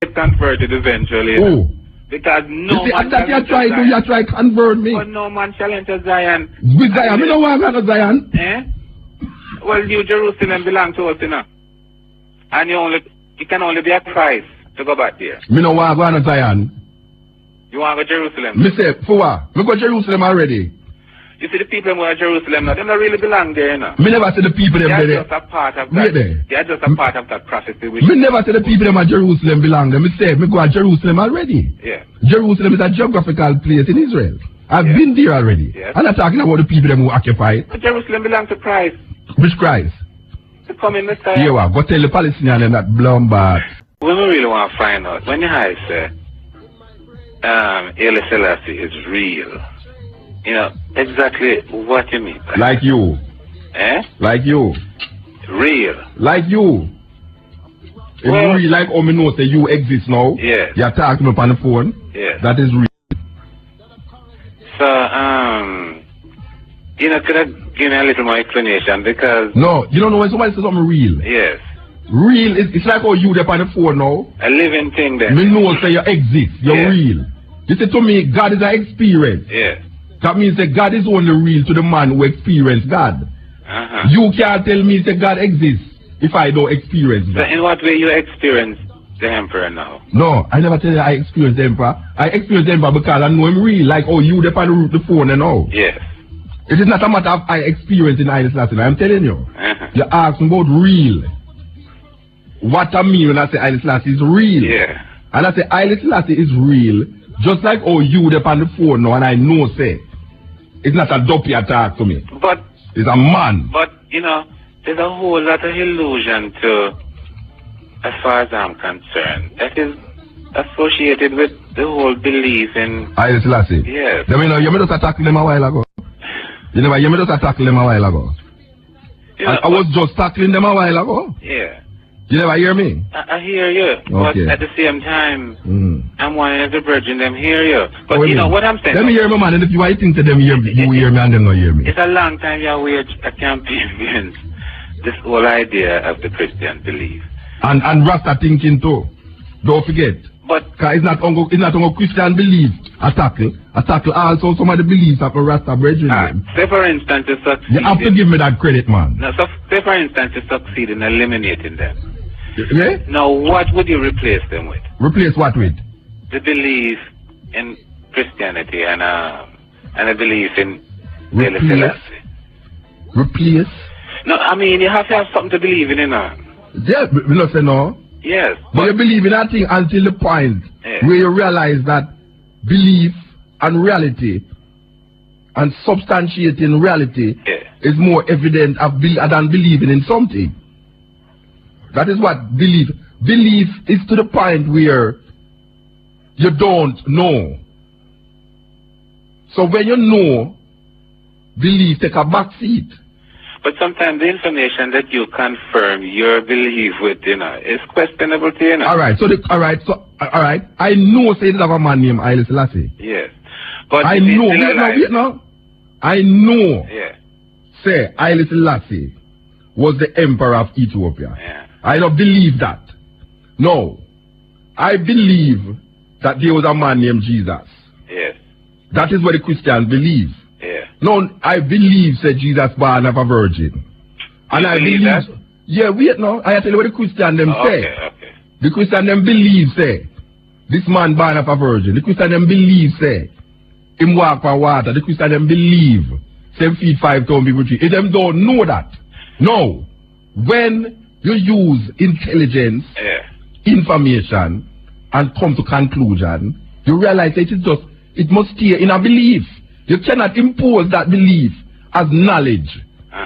get converted eventually. Oh. Because no you see, man that you try convert me. But no man challenges Zion. With Zion, me know why I'm not Zion. Eh? Well, New Jerusalem belongs to us, you know. And you can only be a Christ to go back there. Me know why I'm going to Zion. You want to go to Jerusalem? Me say, for what? Me go to Jerusalem already. You see the people who are in Jerusalem now, they don't really belong there, you know. Me never say the people them there. They are just a part of that. They are just a part of that prophecy. Me never say the people them at Jerusalem belong there. Me say, me go to Jerusalem already. Yeah. Jerusalem is a geographical place in Israel. I've been there already. Yes. I'm not talking about the people them who occupy it. But Jerusalem belongs to Christ. Which Christ? The coming Messiah. Yeah, well, go tell the Palestinians them that blumbar. When we really want to find out, when you say, Haile Selassie is real, you know, exactly what you mean. Like you. Eh? Like you. Real. Like you. If well, you real, like me know say you exist now. Yes. You're talking up on the phone. Yes. That is real. So, you know, could I give me a little more explanation? Because... No, you don't know when somebody says something real. Yes. Real, it's like how you up on the phone now. A living thing then. Me know say you exist. You're real. You say to me, God is an experience. Yes. That means that God is only real to the man who experienced God. You can't tell me that God exists if I don't experience that. So in what way you experience the emperor now? No, I never tell you I experience the emperor. I experience the emperor because I know him real, like oh you up on the phone and all. Yes. It is not a matter of I experience in Haile Selassie. I'm telling you. You ask me about real. What I mean when I say Haile Selassie is real. Yeah. And I say Haile Selassie is real. Just like oh you up on the phone now and I know say it's not a dopey attack to me. But it's a man. But you know, there's a whole lot of illusion to, as far as I'm concerned, that is associated with the whole belief in Haile Selassie. Yes. You know, you just attacked them a while ago. You know, you just attacked them a while ago. You know, I was just tackling them a while ago. Yeah. You never hear me? I hear you. Okay. But at the same time, I'm wanting to virgin them hear you. But you know what I'm saying? Let me hear me, man. And if you I think to them hear me, you hear me and them not hear me. It's a long time you wage a campaign against this whole idea of the Christian belief. And Rasta thinking too. Don't forget. But it's not on Christian belief tackle also some of the beliefs of a Rasta brethren. Say for instance you succeed. You have to give me that credit, man. No, so say for instance you succeed in eliminating them. Yeah? Now what would you replace them with? Replace what with? The belief in Christianity and a belief in Haile Selassie. Replace? No, I mean you have to have something to believe in, you know. Yeah, we not say no. Yes. But you believe in that thing until the point where you realize that belief and reality and substantiating reality is more evident than believing in something. That is what belief. Belief is to the point where you don't know. So when you know, belief take a back seat. But sometimes the information that you confirm your belief with, you know, is questionable to you know. Alright, I know say there's a man named Haile Selassie. Yes. But I know, wait now. I know. Yeah. Say Haile Selassie was the emperor of Ethiopia. Yeah. I don't believe that. No. I believe that there was a man named Jesus. Yes. That is what the Christians believe. Yeah. No, I believe said Jesus born of a virgin. And you I believe that? Yeah, wait now. I tell you what the Christian them say. Okay. The Christian them believe say this man born of a virgin. The Christian them believe say him walk on water. The Christian them believe 7 feet 5 tons people tree. If them don't know that. No. When you use intelligence, information, and come to conclusion, you realize that it must stay in a belief. You cannot impose that belief as knowledge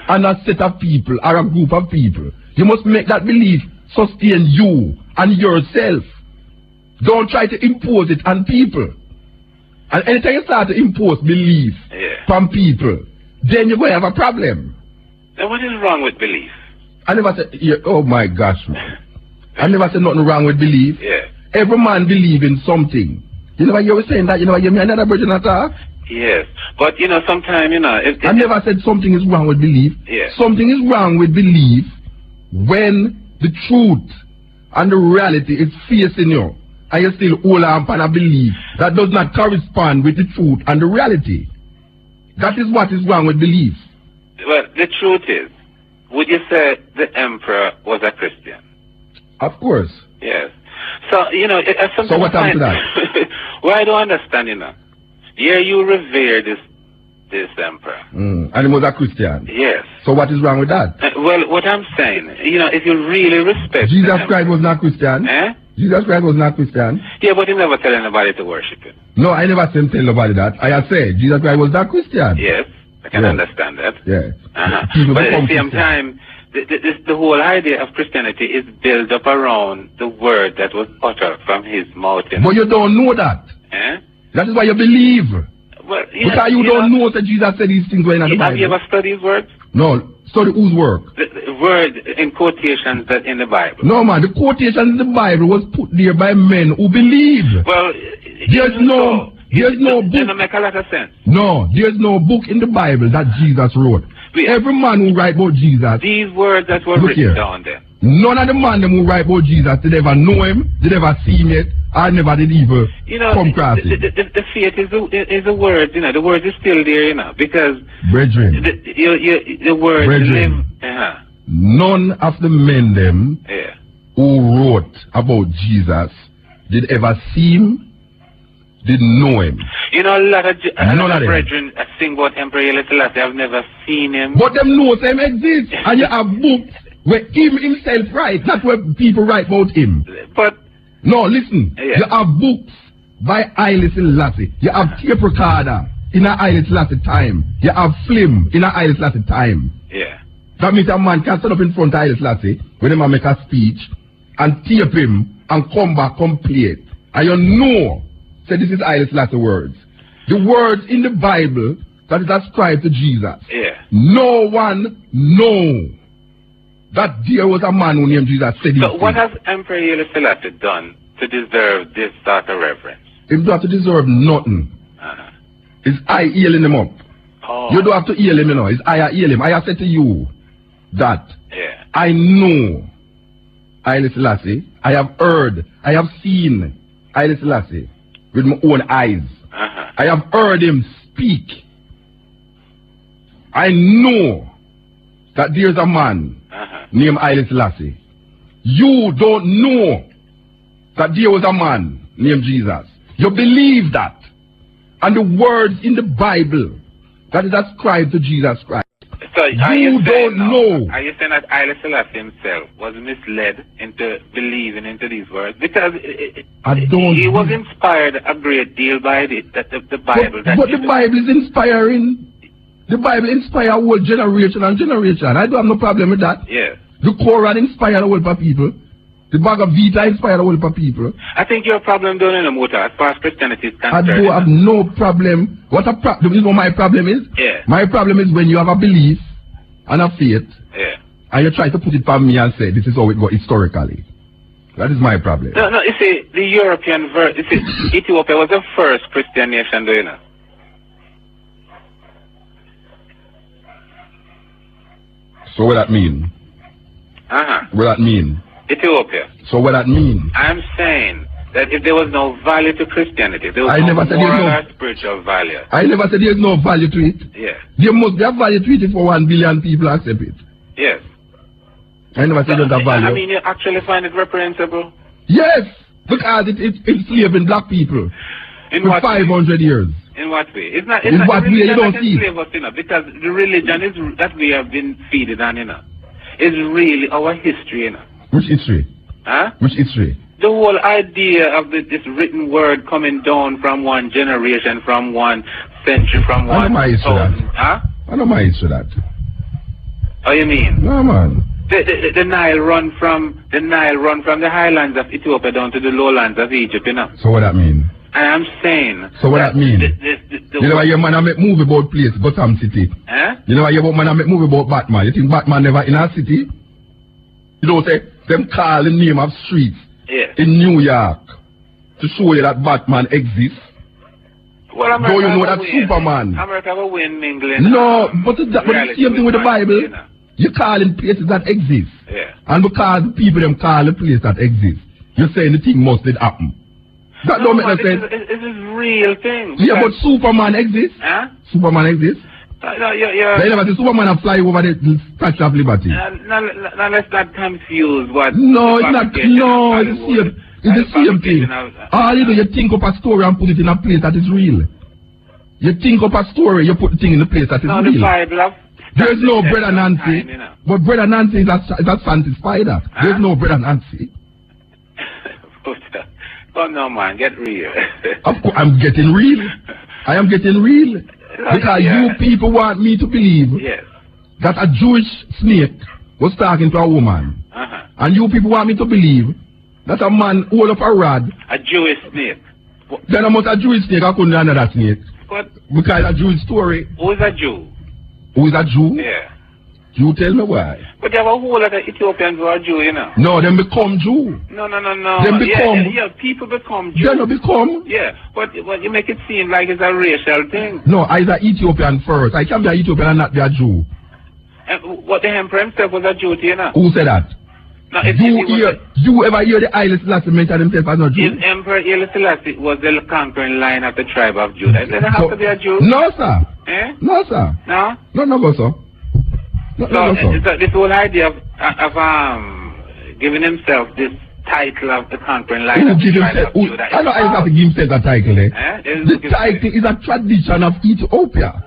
on a set of people or a group of people. You must make that belief sustain you and yourself. Don't try to impose it on people. And anytime you start to impose belief from people, then you're going to have a problem. Then what is wrong with belief? I never said, oh my gosh, man. I never said nothing wrong with belief. Yeah. Every man believe in something. You know why you were saying that? You know why you hear me another virgin attack? Yes. But, you know, sometimes, you know... I never said something is wrong with belief. Yeah. Something is wrong with belief when the truth and the reality is facing you. and you still hold on and a belief that does not correspond with the truth and the reality. That is what is wrong with belief. Well, the truth is, would you say the emperor was a Christian? Of course. Yes. So, you know, so what happened to that? Well, I don't understand, you know. Here you revere this emperor. And he was a Christian? Yes. So what is wrong with that? Well, what I'm saying, you know, if you really respect Jesus Christ was not Christian? Eh? Jesus Christ was not Christian? Yeah, but he never tell anybody to worship him. No, I never said tell nobody that. I have said Jesus Christ was not Christian. Yes, I can understand that. Yes. But at the same time, the whole idea of Christianity is built up around the word that was uttered from his mouth. But you don't know that. Eh? That is why you believe. Well, because you don't know that Jesus said these things when in the Bible. Have you ever studied his words? No. Study whose work? The word in quotations that in the Bible. No, man. The quotation in the Bible was put there by men who believe. Well, there's no book. Doesn't make a lot of sense. No, there's no book in the Bible that Jesus wrote. Every man who write about Jesus. These words that were written down there. None of the man them who write about Jesus did ever know him, did ever see him yet, or never did even come across him. The faith is the word, you know, the word is still there, you know, because brethren, the word brethren, live. None of the men them who wrote about Jesus did ever see him, did know him. You know, a lot of brethren sing about Emperor Haile Selassie. I've never seen him. But them know him exists, and you have books where him himself write, not where people write about him. But no, listen. You have books by Haile Selassie. You have tape recorder in a Haile Selassie time. You have film in a Haile Selassie time. Yeah. That means a man can stand up in front of Haile Selassie when a man make a speech and tape him and come back, come play it. And you know, say this is Haile Selassie words. The words in the Bible that is ascribed to Jesus. Yeah. No one knows that there was a man who named Jesus said so what has Emperor Haile Selassie done to deserve this sort of reverence? He don't have to deserve nothing. It's I healing him up. Oh. You don't have to heal him, you know. It's I heal him. I have said to you that I know Haile Selassie. I have heard, I have seen Haile Selassie with my own eyes. I have heard him speak. I know that there's a man named Haile Selassie. You don't know that there was a man named Jesus. You believe that. And the words in the Bible that is ascribed to Jesus Christ. So you don't know. Are you saying that Haile Selassie himself was misled into believing into these words? Because he was inspired a great deal by the Bible. But the Bible is inspiring. The Bible inspires a whole generation and generation. I don't have no problem with that. Yes. The Quran inspires a whole of people. The Bhagavad Gita inspires a whole of people. I think your problem don't know, Muta, as far as Christianity is concerned. I don't have no problem. What a problem is what my problem is? Yeah. My problem is when you have a belief and a faith, and you try to put it on me and say, this is how it goes historically. That is my problem. No, you see, the European Ethiopia was the first Christian nation, do you know? So what that mean? What that mean? Ethiopia. So what that mean? I'm saying that if there was no value to Christianity, there was no moral or spiritual value. I never said there's no value to it. Yeah. There must be a value to it for 1 billion people accept it. Yes. I never said there's a value. I mean, you actually find it reprehensible? Yes, because it's enslaving black people for 500 years. In what way? It's not. In what way you don't see it? Us, you know, because the religion that we have been feeding on, you know, is really our history, you know. Which history? Huh? Which history? The whole idea of this written word coming down from one generation, from one century, from one. I know my history that. Huh? I know my history that. Oh, you mean? No, man. The Nile run from the highlands of Ethiopia down to the lowlands of Egypt, you know. So what that mean? And I'm saying. So what that mean? You know why your man make movie about place, Gotham City? Huh? You know why your man make movie about Batman? You think Batman never in a city? You don't say them call the name of streets in New York to show you that Batman exists. Well, America you know that Superman. America will win England. No, but the same thing with the Bible. You call in places that exist. Yeah. And because the people them call the place that exists, you're saying the thing must did happen. That don't make no sense. It is real thing. Yeah, but Superman exists. Huh? Superman exists. No, They never see Superman a fly over the Statue of Liberty. Now let's not confuse what... No, it's not. No, it's the same. It's the same thing. All you do, you think up a story and put it in a place that is real. You think up a story, you put the thing in a place that is real. The Bible there's no Brother Nancy. But Brother Nancy is a Santi spider. There's no Brother Nancy. Oh no, man, get real. Of course, I'm getting real. I am getting real. Because you people want me to believe that a Jewish snake was talking to a woman. And you people want me to believe that a man hold up a rod. A Jewish snake. Then I'm not a Jewish snake, I couldn't handle that snake. What? Because a Jewish story. Who is a Jew? Who is a Jew? Yeah. You tell me why. But you have a whole lot of Ethiopians who are Jew, you know. No, them become Jew. No. Them become. Yeah, people become Jew. They don't become. Yeah, but you make it seem like it's a racial thing. No, I is an Ethiopian first. I can be an Ethiopian and not be a Jew. And what the emperor himself was a Jew, you know. Who said that? No, you ever hear the Haile Selassie mention himself as a Jew? His Emperor Haile Selassie was the conquering line of the tribe of Judah. Does it have to be a Jew? No, sir. Eh? No, sir. No? No, sir. So this whole idea of giving himself this title of the conquering line of the tribe of Judah. I know I have to give himself that title, eh? The title is a tradition of Ethiopia.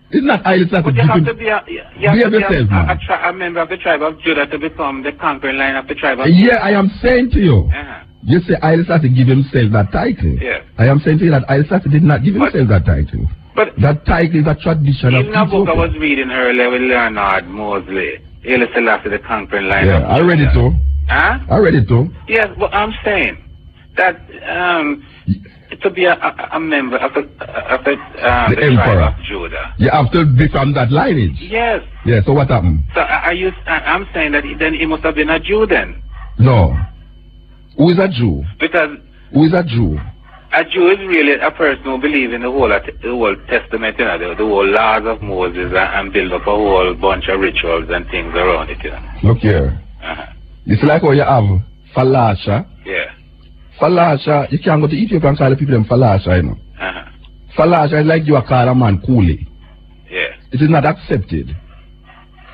It's not Haile Selassie. But you have to be a member of the tribe of Judah to become the conquering line of the tribe of Judah. Yeah, I am saying to you. You say Haile Selassie give himself that title. Yeah. I am saying to you that Haile Selassie did not give himself that title. But that title is a tradition of Ethiopia. In a book I was reading earlier with Leonard Mosley, Haile Selassie, the conquering line of Judah. I read it too. Huh? I read it too. Yes, but I'm saying that to be a member of the tribe of Judah. You have to be from that lineage. Yes. Yeah, so what happened? So I'm saying that then he must have been a Jew then. No. Who is a Jew? Because... Who is a Jew? A Jew is really a person who believes in the whole Testament, you know, the whole laws of Moses and build up a whole bunch of rituals and things around it, you know. Look here. It's like how you have Falasha. Yeah. Falasha, you can't go to Ethiopia and call the people them Falasha, you know. Falasha is like you are called a man Kuli. Yeah. It is not accepted.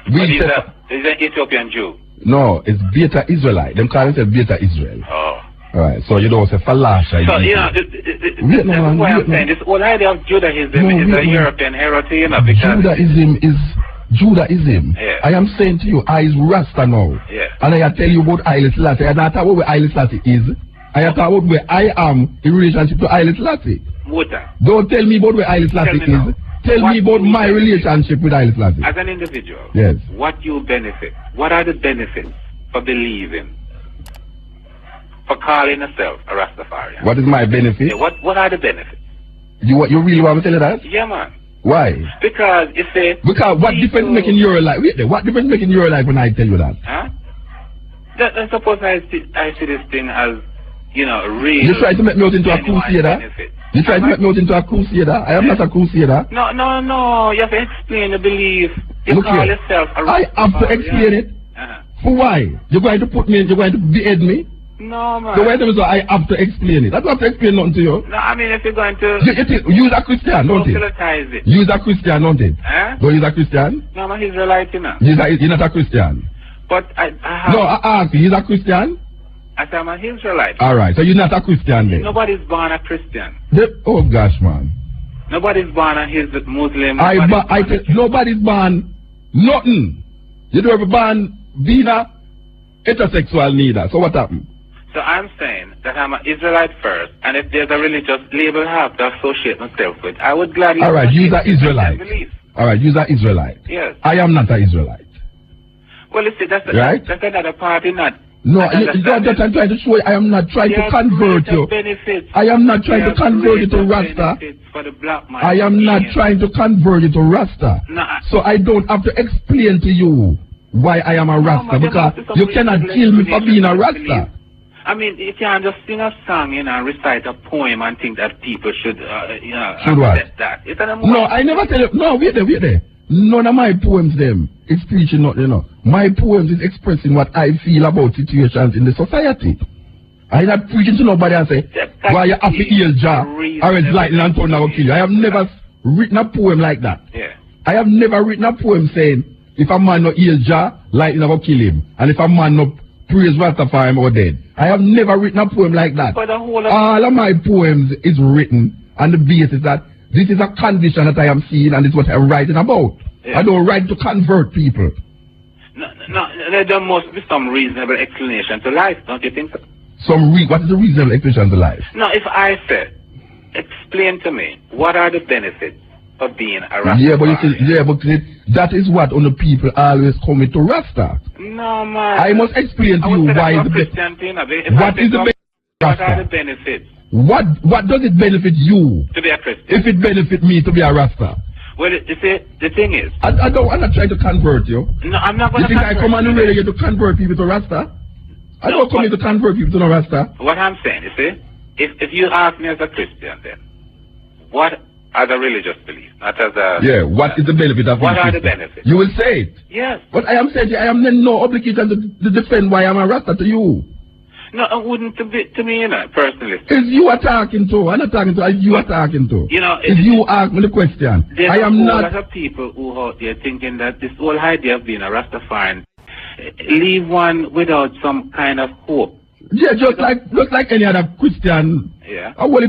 He's an Ethiopian Jew. No, it's Beta Israelite. Them call themselves Beta Israel. Oh. Alright, so you don't say Falasha. So, you know, that's why I'm saying this whole idea of Judaism is a European heritage, you know, because... Judaism. Yeah. I am saying to you, I is Rasta now. Yeah. And I tell you about Haile Selassie. I don't talk about where Haile Selassie is. I talk about where I am in relationship to Haile Selassie. Muta. Don't tell me about where Haile Selassie is. Tell me about my relationship with Haile Selassie. As an individual, yes. What you benefit? What are the benefits for believing? For calling yourself a Rastafarian? What is my benefit? Yeah, what are the benefits? You really want me to tell you that? Yeah, man. Why? Because you say... Because what difference making your life? Wait there, what difference making your life when I tell you that? Huh? I suppose I see this thing as, you know, real... You try to make me out into a crusader? You try to make me out into a crusader? I am not a crusader. No. You have to explain the belief. You Look call here. yourself a I have to explain it. For why? You're going to put me in, you're going to behead me? No, man. So wait a minute, so I have to explain it. I don't have to explain nothing to you. No, I mean, if you're going to... Use a Christian, don't it? It. Use a Christian, don't it? Don't use a Christian? No, I'm an Israelite, you know. You're not a Christian. But I have... No, I ask you, you're a Christian? I say I'm an Israelite. Alright, so you're not a Christian then? Nobody's born a Christian. Oh gosh, man. Nobody's born a Muslim. Nobody's born nothing. You don't ever born being a heterosexual neither. So what happened? So I'm saying that I'm an Israelite first, and if there's a religious label I have to associate myself with, I would gladly... Alright, use an Israelite. Alright, use an Israelite. Yes. I am not an Israelite. Well, you see, that's another party, not... No, I'm trying to show you, I am not trying to convert you. I am not trying to convert you to Rasta. I am not trying to convert you to Rasta. So I don't have to explain to you why I am a Rasta, because you cannot kill me for being a Rasta. I mean, you can't just sing a song, you know, recite a poem and think that people should, you know, accept that. No, I never tell you. No, wait there. None of my poems, it's preaching, not, you know. My poems is expressing what I feel about situations in the society. I'm not preaching to nobody and say, why you have to heal Jah, or else lightning and thunder will kill you. I have never written a poem like that. Yeah. I have never written a poem saying, if a man no heal Jah, lightning will kill him. And if a man no praise Rastafari or dead. I have never written a poem like that. All of my poems is written on the basis that this is a condition that I am seeing and it's what I'm writing about. Yeah. I don't write to convert people. No, there must be some reasonable explanation to life, don't you think so? What is the reasonable explanation to life? No, if I said, explain to me, what are the benefits of being a Rasta? Yeah, but you see, that is what on the people always come to Rasta. No, man. I must explain to you why the what is the what are the benefits? What does it benefit you to be a Christian? If it benefit me to be a Rasta? Well, you see, the thing is, I'm not trying to convert you. No, I'm not going to. You think I come on the radio to convert people to Rasta? I don't come here to convert people to no Rasta. What I'm saying, you see, if you ask me as a Christian, then what are the religious beliefs, not as a... Yeah, what is the benefit of what are the benefits? You will say it. Yes. But I am saying I am in no obligation to defend why I'm a Rasta to you. No, it wouldn't to me, you know, personally. It's you are talking to. I'm not talking to. It's you are talking to. You know, it's you ask me the question. I am not... There's a lot of people who out there thinking that this whole idea of being a Rastafarian leave one without some kind of hope. Yeah, just like any other Christian. Yeah. How will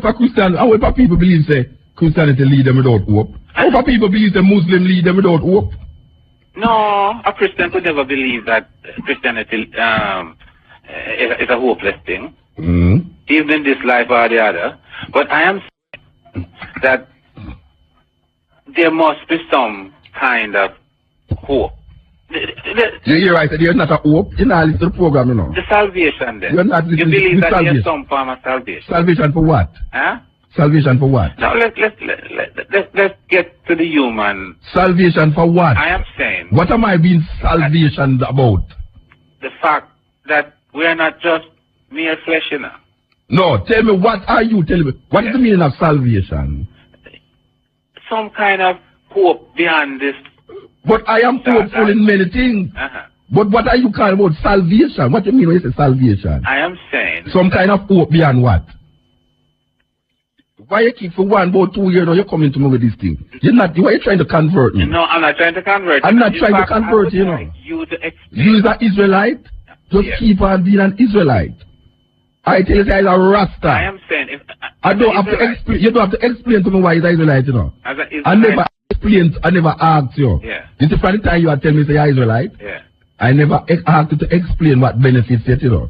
people believe say Christianity lead them without hope? How will people believe the Muslim lead them without hope? No, a Christian could never believe that Christianity is a hopeless thing, even in this life or the other. But I am saying that there must be some kind of hope. You're right, there's not a hope. You're not listening to the program, you know. The salvation, then. You're not listening you believe to that salvation. There's some form of salvation. Salvation for what? Huh? Salvation for what? Now, let's get to the human. Salvation for what? I am saying. What am I being salvation about? The fact that we are not just mere flesh, you know. No, tell me, what are you telling me? What is the meaning of salvation? Some kind of hope beyond this. But I am hopeful in many things. But what are you calling about salvation? What do you mean when you say salvation? I am saying... Some kind of hope beyond what? Why you keep for 1 about 2 years now you're coming to me with this thing? Why are you trying to convert me? No, I'm not trying to convert you. I'm not trying to convert you, know. You is an Israelite? Just keep on being an Israelite. I tell you guys a Rasta. I am saying if I don't have to explain. You don't have to explain to me why he's an Israelite, you know. As an Israelite, I never explained. I never asked you. Yeah. This is from the time you are telling me say you're Israelite. Yeah. I never asked you to explain what benefits it, you know.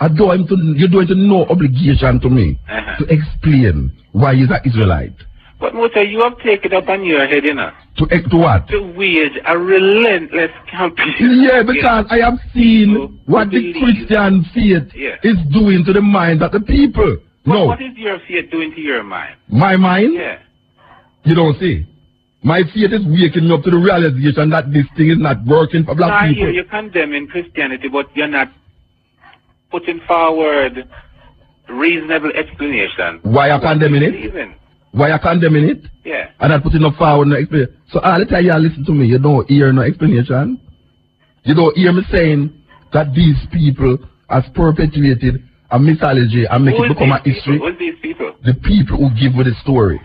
You don't have no obligation to me to explain why he's an Israelite. But Muta, you have taken it up on your head, you know. To what? To wage a relentless campaign. Yeah, because I have seen what the Christian faith is doing to the minds of the people. But what is your faith doing to your mind? My mind? Yeah. You don't see. My faith is waking me up to the realization that this thing is not working for black people. You're condemning Christianity, but you're not putting forward reasonable explanation. Why are you condemning it? Why are you condemning it? Yeah. And not putting no forward no explanation. So all the time you listen to me, you don't hear no explanation. You don't hear me saying that these people has perpetuated a mythology and make it become a history. Who are these people? The people who give you the story.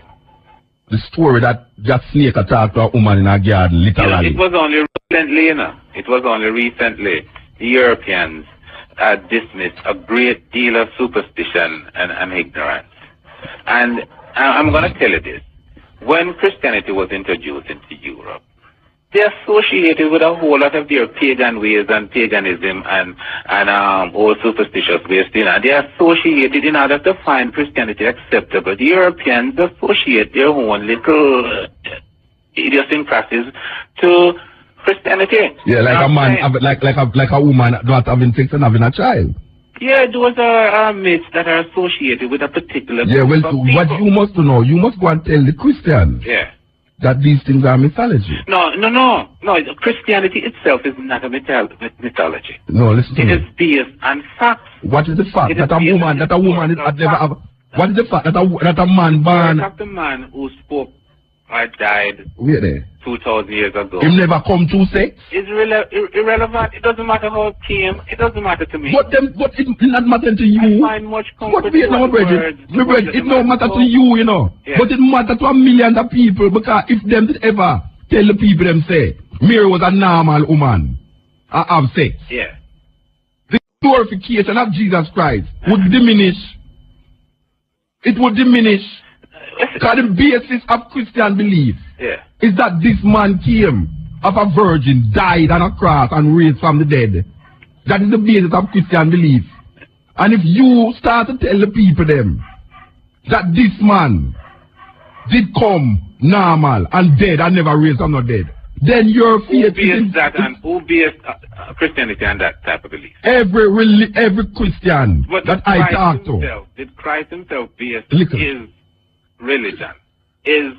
The story that snake attacked a woman in a garden, literally. It was only recently, you know. It was only recently the Europeans had dismissed a great deal of superstition and ignorance. And I'm going to tell you this. When Christianity was introduced into Europe, they associated with a whole lot of their pagan ways and paganism and old superstitious ways. You know, they associated in order to find Christianity acceptable. The Europeans associate their own little idiosyncrasies to Christianity. Yeah, like a man, like a woman not having sex and having a child. Yeah, those are myths that are associated with a particular group of people. What you must know, you must go and tell the Christians. Yeah. That these things are mythology. No. Christianity itself is not a mythology. No, listen to me. It is based on facts. What is the fact that a woman had never have? What is the fact that a man born? The man who spoke I died Wait there. 2,000 years ago. Him never come to sex. It's irrelevant. It doesn't matter how it came. It doesn't matter to me. But it not matter to you. I find much comfort But wait now, Bridget. It don't matter to you, you know. Yeah. But it matter to a million of people, because if them did ever tell the people them say, Mary was a normal woman, I have sex. Yeah. The glorification of Jesus Christ would diminish. It would diminish. Because the basis of Christian belief is that this man came of a virgin, died on a cross and raised from the dead. That is the basis of Christian belief. And if you start to tell the people them that this man did come normal and dead and never raised from the dead, then your faith is that, and who based Christianity on that type of belief? Every Christian that I talk to. Did Christ himself base his religion? Is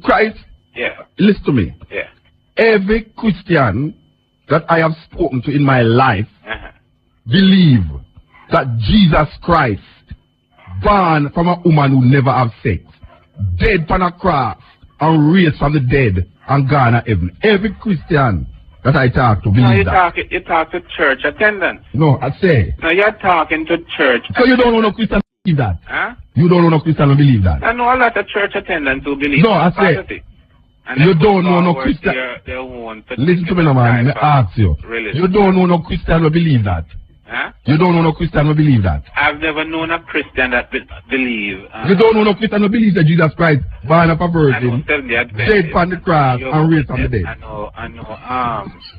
Christ? Yeah. Listen to me. Yeah. Every Christian that I have spoken to in my life believe that Jesus Christ, born from a woman who never have sex, dead on a cross, and raised from the dead, and gone to heaven. Every Christian that I talk to believes that. You talk to church attendance. No, I say. No, you're talking to church. So you don't know no Christian believe that? Huh? You don't know no Christian who believe that? I know a lot of church attendants who believe no, I say. You don't know no Christian. Listen to me now, man. I ask you. You don't know no Christian who believe that? Huh? You don't know no Christian who believe that? I've never known a Christian that believe. You don't know no Christian who believes that Jesus Christ, born of a virgin, dead on the cross, and raised from the dead. I know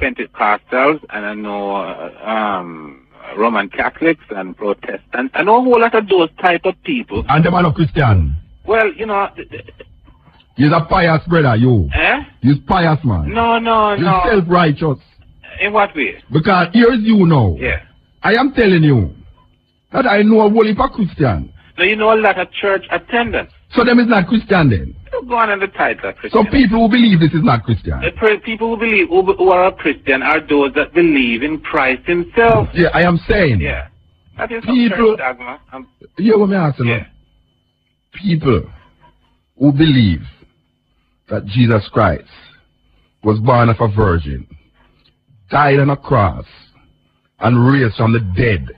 Pentecostals, and I know Roman Catholics and Protestants. I know a whole lot of those type of people. And them are not Christian. Well, you know. You're a pious brother, you. Eh? You're pious, man. No. You're self-righteous. In what way? Because here's you now. Yeah. I am telling you that I know a whole heap of Christian. No, you know a lot of church attendants. So them is not Christian then? You go on in the title of Christian. So people who believe this is not Christian? People who believe, who are a Christian, are those that believe in Christ himself. Yeah, I am saying. Yeah. That is people, church dogma. You what me asking? Yeah. People who believe that Jesus Christ was born of a virgin, died on a cross, and raised from the dead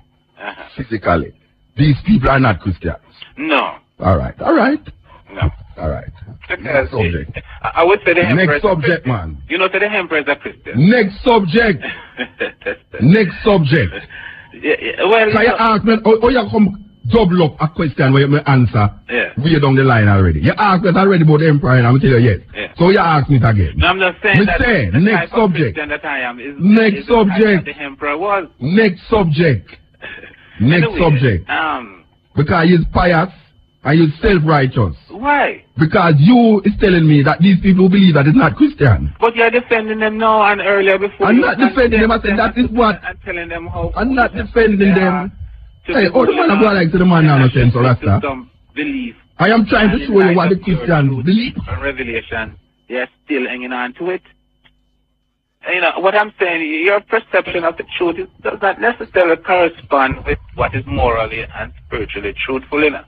physically. These people are not Christians. No. All right. No. All right. Next subject. I would say the Emperor. Next subject, man. You know, say the Emperor is a Christian. Next subject. Next subject. Well, so you ask me, you come double up a question where you may answer. Yeah. We're down the line already. You asked that already about the Emperor, and I'm telling you yes. Yeah. So you ask me it again. No, I'm just saying that the next type subject. Of that I am is next subject. The Emperor was. Next subject. Next anyway, subject. Because he's pious and he's self-righteous. Why? Because you is telling me that these people believe that it's not Christian. But you're defending them now and earlier before. I'm not defending them. I said that is what. And telling them how. I'm not defending them. Hey, the man I'm going like to the man now, no sense, so that's that. Belief. I am trying to show you what the Christians believe. Revelation, they're still hanging on to it. You know, what I'm saying, your perception of the truth does not necessarily correspond with what is morally and spiritually truthful, you know.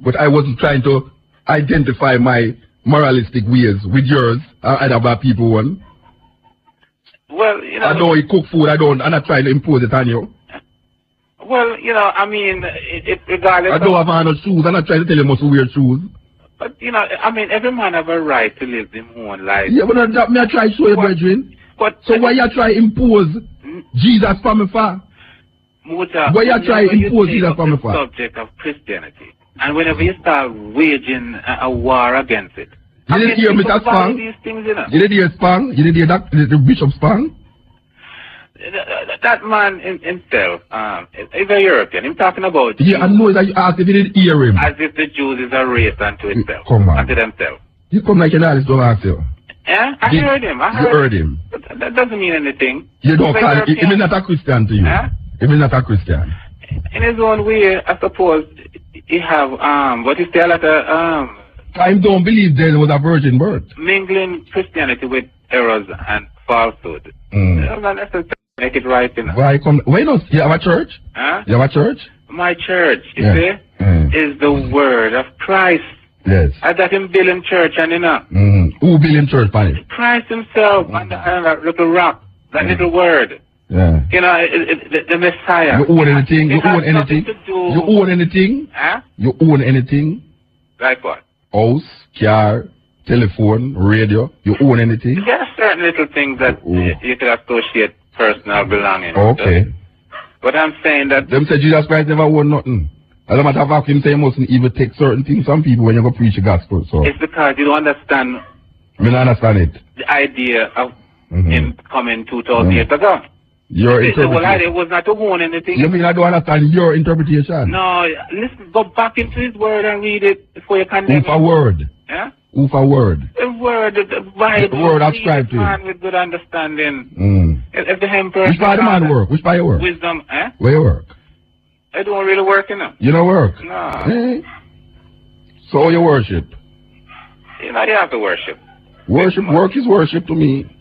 But I wasn't trying to identify my moralistic ways with yours, either by people one. Well, you know. I know you cook food, I'm not trying to impose it on you. Well, you know, I mean, regardless. I don't have on shoes. I'm not trying to tell you must wear shoes. But, you know, I mean, every man have a right to live their own life. Yeah, but that me I try to show you, brethren. So why you try to impose Jesus from me for? Muta, why you try to impose Jesus from me for? Subject of Christianity. And whenever you start waging a war against it. You didn't hear me that Spang? You didn't hear Spang? You didn't hear that, the Bishop Spang? That man himself is a European. I'm talking about Jews. Yeah, I know that you asked if you didn't hear him. As if the Jews is a race unto itself. Come on. Unto themselves. You come like an artist, don't ask you. Yeah, I heard him. You heard him. But that doesn't mean anything. You don't call him. He is not a Christian to you. He is not a Christian. In his own way, I suppose, he have, what you say a lot of, I don't believe there was a virgin birth. Mingling Christianity with errors and falsehood. Not necessarily make it right, you know. Why not? You have a church? Huh? You have a church? My church, you see, is the word of Christ. Yes. I got him building church and Who building church, Panic? Christ himself on that little rock, that little word. Yeah. The Messiah. You own anything? You own anything? You own anything? Huh? You own anything? Like what? House, car, telephone, radio. You own anything? There are certain little things that you could associate personal belongings. Okay. But I'm saying that... Them say Jesus Christ never owned nothing. As a matter of fact, him say you mustn't even take certain things from people when you go preach the gospel. So it's because you don't understand... I don't understand it. The idea of him coming 2,000 years ago. Your interpretation. It was not to own anything. You mean I don't understand your interpretation? No, listen, go back into his word and read it before you condemn it. Who for word? Yeah? Who for word? The word, the Bible. The word ascribed to man with good understanding. If the emperor... Which part of the man work? Which part you work? Wisdom, eh? Where you work? I don't really work, You don't work? No. So you worship? You have to worship. Work is worship to me.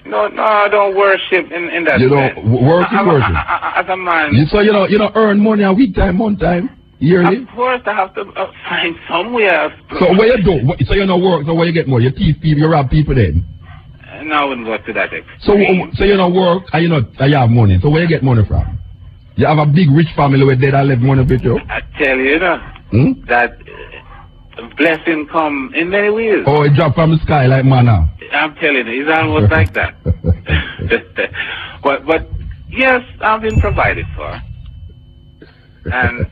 No, I don't worship in that You don't work is worship. As a man. So you don't earn money a week time, month time, yearly? Of course, I have to find somewhere. So where you do? So you don't work, so where you get money? You thief people, you rob people then? No, I wouldn't go to that extreme. So you don't work and you have money. So where you get money from? You have a big rich family where they don't left money with you? I tell you, that blessing come in many ways. Oh, it drop from the sky like manna. I'm telling you, it's almost like that. but yes, I've been provided for. And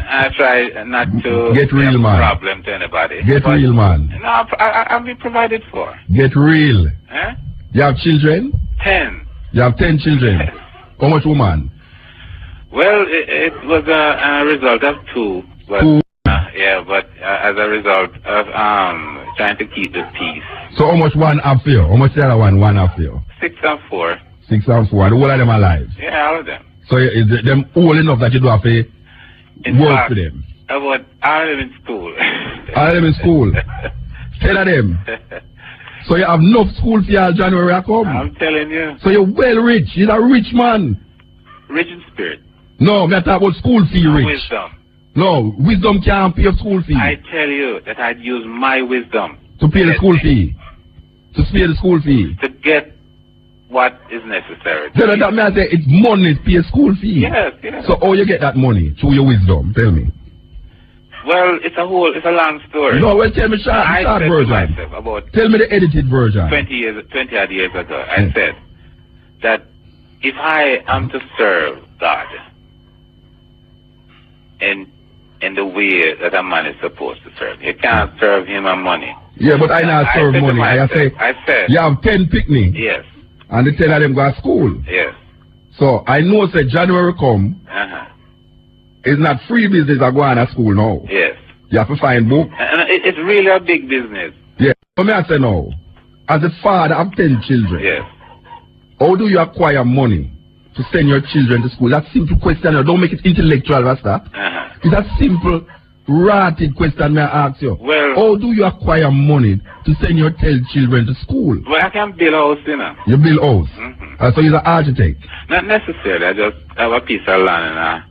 I try not to get real, man. Problem to anybody. Get real, man. No, I've been provided for. Get real. Eh? You have children? 10. You have 10 children? How much woman? Well, it was a result of 2. But, 2? But as a result of trying to keep the peace. So how much one have for you? How much the other one have for you? 6 and 4. 6 and 4. And all of them alive? Yeah, all of them. So is them old enough that you do have to work for them? All of them in school. All of them in school? 10 of them? So you have enough school for your January I come? I'm telling you. So you're well rich. You're a rich man. Rich in spirit. No, me talk about school fee rich. Wisdom. No, wisdom can't pay your school fee. I tell you that I'd use my wisdom. To pay the school fee? To pay the school fee? To get what is necessary. So that means it's money to pay a school fee? Yes. So how you get that money? Through your wisdom? Tell me. Well, it's a long story. No, well, tell me short version. Tell me the edited version. 20 odd years ago, I said that if I am to serve God in the way that a man is supposed to serve, you can't serve him on money. Yeah, but I not serve money. I said you have 10 picnics. Yes. And the 10 of them go to school. Yes. So I know say January come. It's not free business I go on to school now. Yes. You have to find book. And it's really a big business. Yeah. So me I say now, as a father of 10 children. Yes. How do you acquire money to send your children to school? That's a simple question. Don't make it intellectual, that's that. It's a simple, rotted question may I ask you. Well, how do you acquire money to send your 10 children to school? Well, I can build a house, You build a house? So you're an architect? Not necessarily. I just have a piece of land and I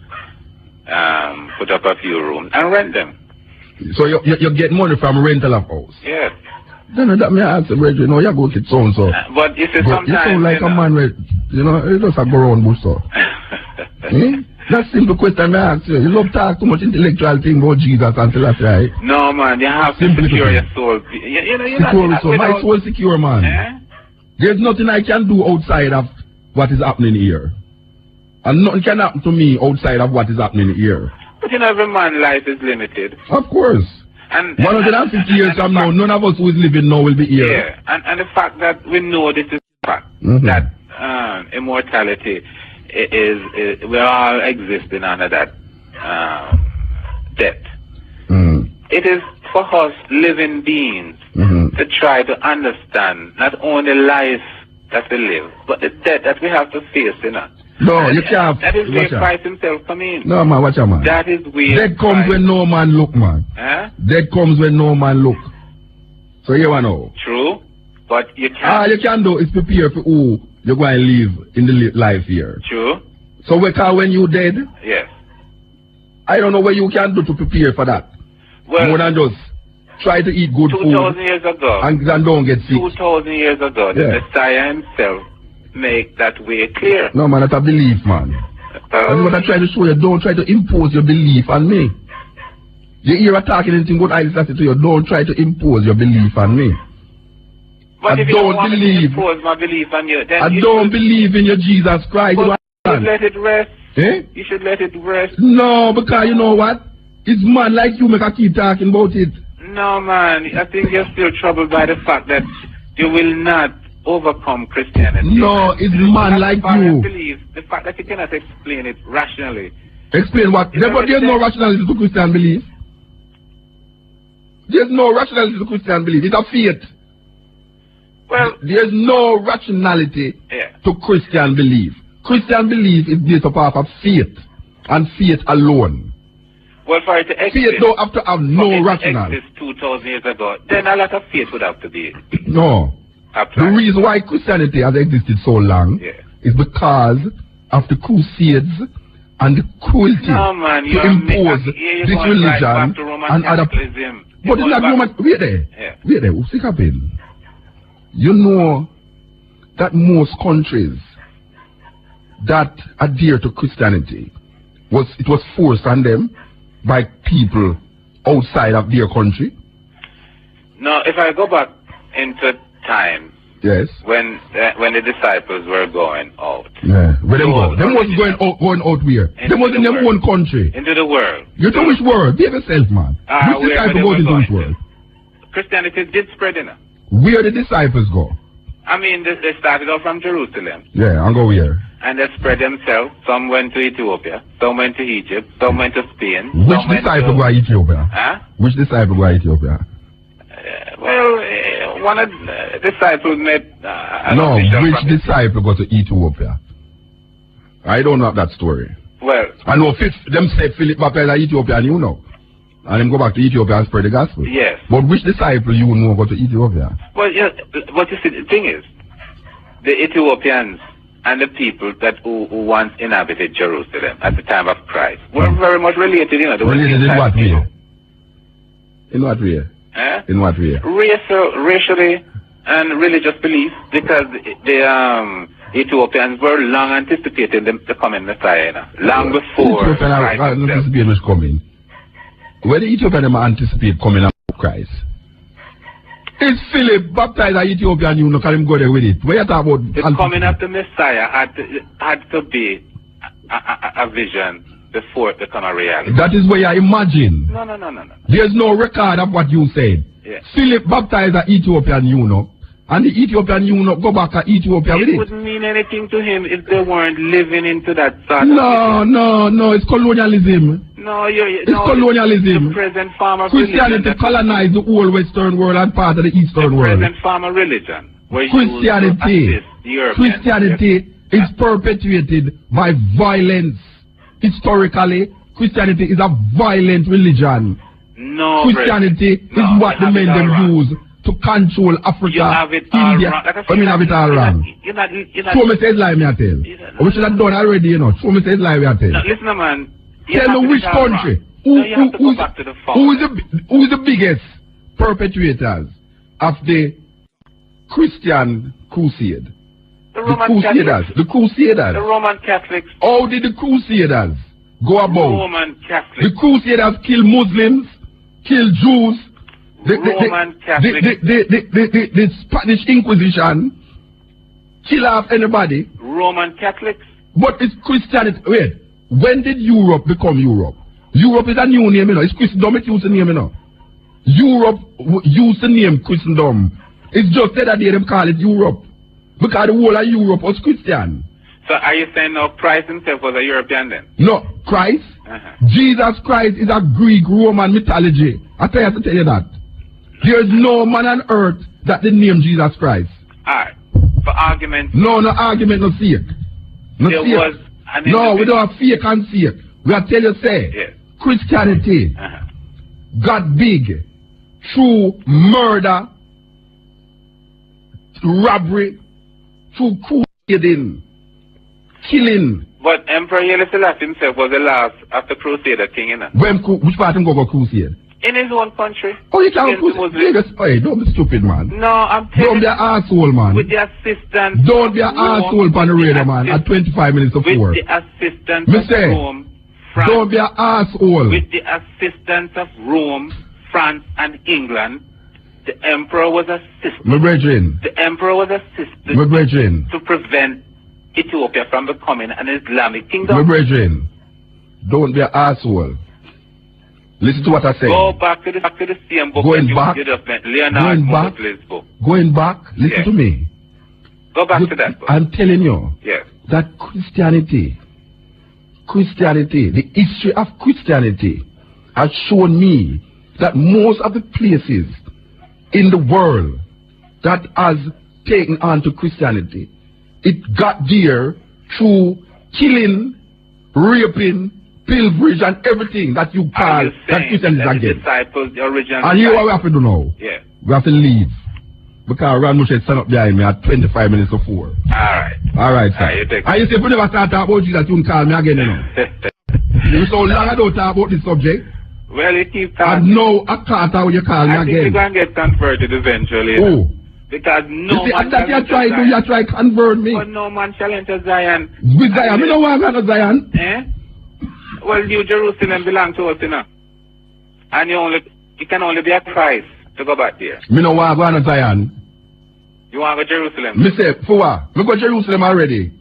put up a few rooms and rent them. So you get money from rental of house? Yes. Then that may answer, you know, you go to so and so. But you see, sometimes you sound like a man with, it just a go around bush so. That's simple question I ask you. You love talk too much intellectual thing about Jesus until that's right. No man, you have to secure your soul. Secure soul. My soul secure, man. There's nothing I can do outside of what is happening here. And nothing can happen to me outside of what is happening here. But every man's life is limited. Of course. And 150 years from now, none of us who is living now will be here. Yeah, and the fact that we know this is a fact, that immortality is we're all existing under that death. It is for us living beings to try to understand not only life that we live, but the death that we have to face, No, you can't. That is where Christ himself come in. No, man, watch out, man. That is where death comes when no man look, man. Death comes when no man look. So you want to know. True, but you can't. All you can do is prepare for who you're going to live in the life here. True. So when you dead? Yes. I don't know what you can do to prepare for that. Well, more than just try to eat good food. 2,000 years ago. And don't get sick. 2,000 years ago, the Messiah himself make that way clear. No, man, that's a belief, man. That's what I try to show you. Don't try to impose your belief on me. You hear her talking anything good I say to you, don't try to impose your belief on me. But I if you don't want me to impose my belief on you, then I don't believe in your Jesus Christ. But you should let it rest. Eh? You should let it rest. No, because you know what? It's man like you make a keep talking about it. No, man. I think you're still troubled by the fact that you will not overcome Christianity. No, it's man like you. Believe the fact that you cannot explain it rationally. Explain what? There's no rationality to Christian belief. There's no rationality to Christian belief. It's a faith. Well, there's no rationality to Christian belief. Christian belief is based upon faith and faith alone. Well, for it to exist, faith don't have to have no rationale. Exist 2,000 years ago, then a lot of faith would have to be. No. The reason why Christianity has existed so long is because of the Crusades and the cruelty to impose this religion and other. But it's not Roman. Wait there. Wait there. What's happening? You know that most countries that adhere to Christianity it was forced on them by people outside of their country. No, if I go back into time, yes, when the disciples were going out, where them go? Them was going out where? Them was in their own country. Into the world. You know which world? Be yourself, man. Which disciples go into which world? Christianity did spread in. Where the disciples go? I mean, they started off from Jerusalem. Yeah, and go where? And they spread themselves. Some went to Ethiopia, some went to Egypt, some went to Spain. Which disciple go to Ethiopia? Huh? Which disciple go to Ethiopia? One of the disciples met... no, which disciple go to Ethiopia? I don't know that story. Well... I know them say Philip baptized in Ethiopia, and you know. And them go back to Ethiopia and spread the gospel. Yes. But which disciple you know go to Ethiopia? Well, yeah, but you see, the thing is, the Ethiopians and the people who once inhabited Jerusalem at the time of Christ were very much related, you know. Related in what way? In what way? In what way? Racially and religious beliefs, because the Ethiopians were long anticipating the coming Messiah, you know, long before Christ was coming. When the Ethiopians anticipate coming out of Christ, is Philip baptized in Ethiopia and you know can him go there with it? Where you talk about the coming of the Messiah had to be a vision before it become a reality. That is where you imagine. No. There's no record of what you said. Yeah. Philip baptized an Ethiopian eunuch, and the Ethiopian eunuch go back to Ethiopia with it. It wouldn't mean anything to him if they weren't living into that sort No, it's colonialism. No, it's colonialism. The present form of Christianity colonized the whole Western world and part of the Eastern world. The present form of religion. Christianity is perpetuated by violence. Historically, Christianity is a violent religion. No, Christianity is what the men them use to control Africa, India. I mean, have it all wrong. Show me says lie, me I tell. We should have done already, you know. Show me says lie, me I tell. No, listen, man. Tell me which country. Who is the biggest perpetrators of the Christian crusade? The Crusaders. The Roman Catholics. How did the Crusaders go about? Roman Catholics. The Crusaders kill Muslims, kill Jews. Roman Catholics. The Spanish Inquisition kill off anybody. Roman Catholics. But it's Christianity. Wait. When did Europe become Europe? Europe is a new name, you know. It's Christendom, it used to name, you know. Europe used to name Christendom. It's just that they call it Europe. Because the whole of Europe was Christian. So are you saying now Christ himself was a European then? No, Christ? Jesus Christ is a Greek Roman mythology. I have to tell you that. There is no man on earth that they name Jesus Christ. Alright. For argument. No argument, no fake. No, we don't have fake and fake. We are tell you say, Christianity got big through murder, robbery, through crusading, killing. But Emperor Haile Selassie himself was the last of the Crusader king, you know. Which part him go crusade? In his own country. Oh, you can't against the put Muslims. hey, don't be stupid, man. No, I'm telling Don't be an asshole, man. with the assistance. Don't be an asshole on the radio, man, at 25 minutes of with 4. the assistance Me of say, Rome, France. Don't be an asshole. With the assistance of Rome, France, and England, the emperor was assisted. My brethren. The emperor was assisted My brethren. to prevent Ethiopia from becoming an Islamic kingdom. My brethren. Don't be an asshole. Listen to what I say. Go back to the same book Going that back, you just met, Leonard going back, Mosley's book. Going back, listen Yes. to me. Go back to that book. I'm telling you Yes. that Christianity, the history of Christianity has shown me that most of the places in the world that has taken on to Christianity, it got there through killing, raping, pilferage, and everything that you call that Christianity is the against. disciples, the original And here what disciples. we have to do now. Yeah. We have to leave. Because Ron Mushet stand up behind me at 25 minutes to 4. Alright. Alright, sir. You take And you say, if you never start talking about Jesus, you can call me again, you know. You so long I don't talk about this subject. Well, you keep talking. And now I can't talk when you call me I think again. you're going to get converted eventually. Oh. Because no You see, man that you shall try enter to, you Zion. try to convert me. But no man shall enter Zion. With Zion, me no want to go to Zion. Eh? Well, New Jerusalem belongs to us, you know. And you can only be a Christ to go back there. Me no want to go to Zion. You want to go to Jerusalem? Me say, for what? Me go to Jerusalem already.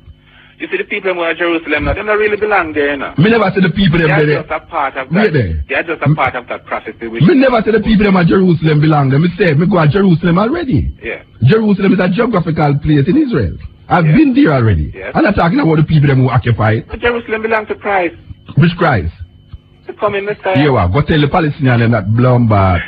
You see the people who are Jerusalem now, they don't really belong there, you know. Me never see the people them They there. are just a part of Wait that. there. They are just a part of that prophecy. Which Me never see the people them at Jerusalem belong there. Me say, me go to Jerusalem already. yeah. Jerusalem is a geographical place in Israel. I've Yeah. been there already. Yes. I'm not talking about the people them who occupy it. But Jerusalem belongs to Christ. Which Christ? The coming Messiah. Here, go tell the Palestinians them that blumbat.